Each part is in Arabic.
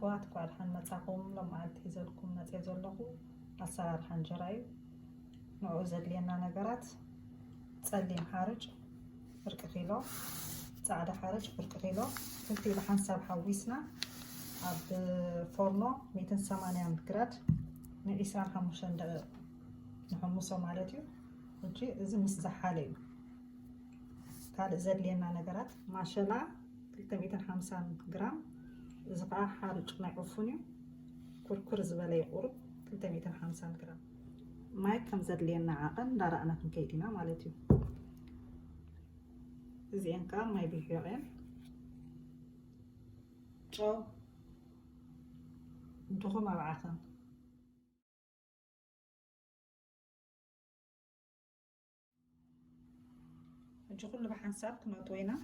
أخوات كوال حن متاقوم لما عالت هزلكم نتيزو لغو أسار حن جرايو نعوزد لينا نقرات تسليم حارج فرق خيلو تعالى حارج فرق خيلو فلتي لحن ساب حويسنا عب فورنو 180 جراد نعيسان حموشن دقيق نحموسو مالتيو وجي إذا مستحالي كاد زد لينا نقرات ماشلا 350 جرام زبعة حارج نعوفونيو كركر زبالي قرب 350 جرام ماي كم زد لينا عقل دارا أنا كم كيدينا مالتيو زين كان ماي بيحيوين جو دخو ما بعثن جو كل بحنساب كنوتوينا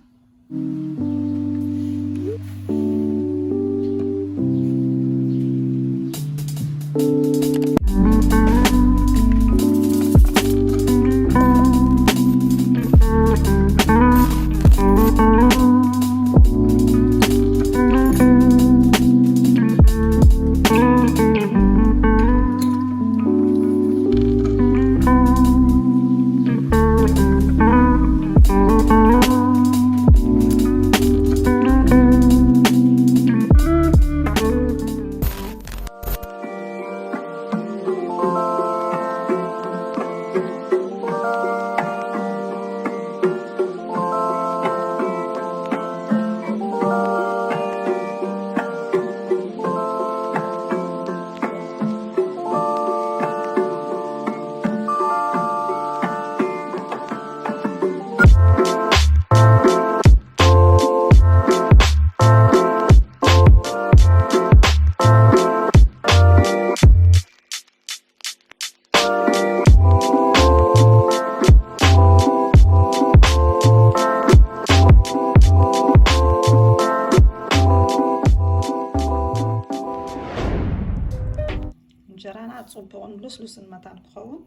جرانا صبون لسلس المتان كخون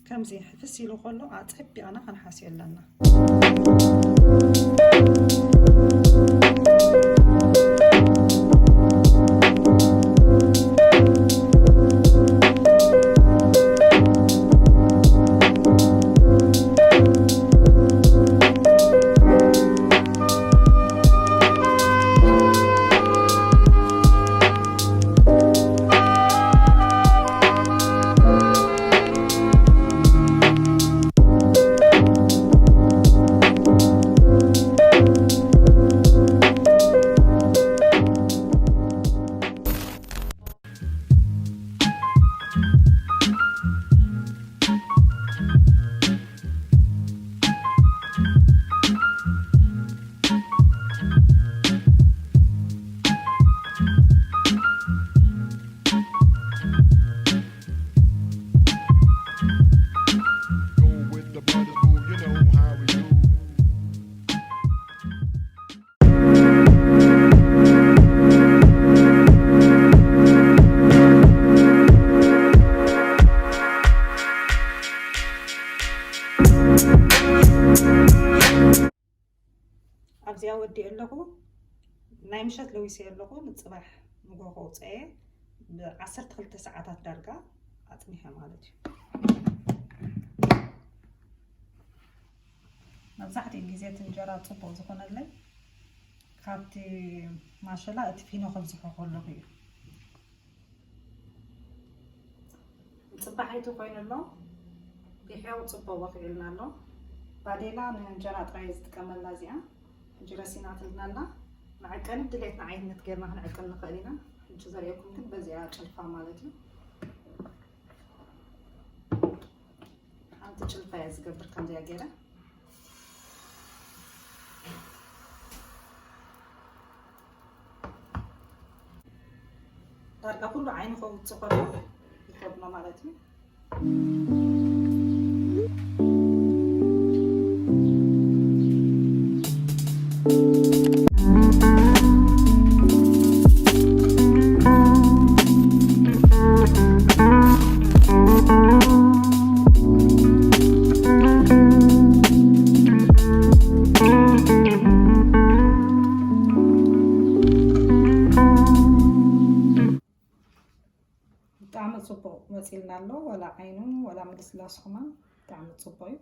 كم زي حفسيلو خلو عتحبي أنا خنحاسي لنا أبزي أودي اللهو نايمشت لويسي اللهو نتصبح مقوغو تاي بعصرت 3 ساعات درجة أطميها مالتي مبزحتي جيزيت انجرا تصبو زخون اللي خابتي ما شاء الله اتفينو خبزحو خلو غير نتصبحيتو خوين اللو بيحيو تصبو وخيلنا اللو بعديلا من انجرا تغيز تكمل لازيا جراسينات لنا نعقل دليت نعيد نتغير ما نعقل نخلينا انتو زريكم كنت بزيا تشلفا مالتي انت تشلفا يزقبر كم زي غيره درجة كله عين خوف تصقره يخبنا مالتي ወፂልና ኣሎ ወላ ዓይኑን ወላ ምልስላስ ኹማ ብጣዕሚ ፅቡቅ እዩ